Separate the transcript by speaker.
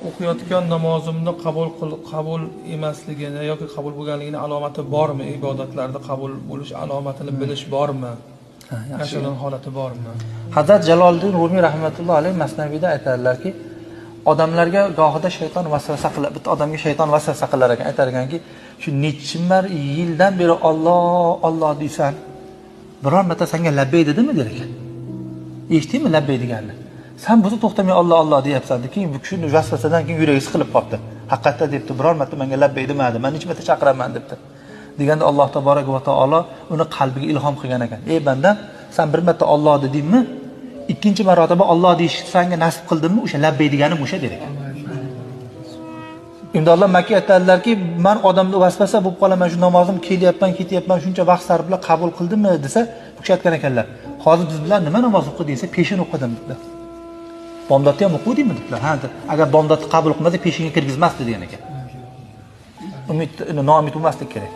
Speaker 1: O'qiyotgan namozimni qabul emasligini yoki qabul bo'lganligini alomati bormi? Ibodatlarda qabul bo'lish alomatini bilish bormi? Yashirin holati bormi?
Speaker 2: Hazrat Jaloliddin Rumiy rahmatullohi alayhi Masnaviyda aytadilarki, odamlarga gohida shayton vasvasa qilib, bitta odamga shayton vasvasa qilar ekan, aytar ekanki, shu nechimar yildan beri Alloh Alloh deysan, biror marta senga labbay dedimi der ekan. Eshitdingmi labbay deganini? Sen buni to'xtamay Alloh Alloh deyapsan. Keyin shuni vasvasadan keyin yuragi siqilib qoldi. Haqiqatda debdi, biror marta menga labbay demadi. Men hech marta chaqiraman debdi. Deganda Alloh taborak va taolo uni qalbiga ilhom qilgan ekan. Ey bandam, sen bir marta Alloh dedingmi? Ikkinchi marotaba Alloh deyish senga nasib qildimmi? O'sha labbay deganim o'sha der ekan. Endi Alloh Makka aytadilarki, men odamda vasvasa bo'lib qolaman, shu namozim kelyapman, ketyapman, shuncha vaqt sarflab qabul qildimmi desa, bu kishi aytgan ekanlar. Hozir biz bilan nima namoz o'qi desa, peshin o'qidim dedilar. Bomdodni ham o'qidingmi dedilar. Ha, agar bomdodni qabul qilmasa peshinga kirgizmasdi degan ekan. Umid, noumid bo'lmaslik kerak.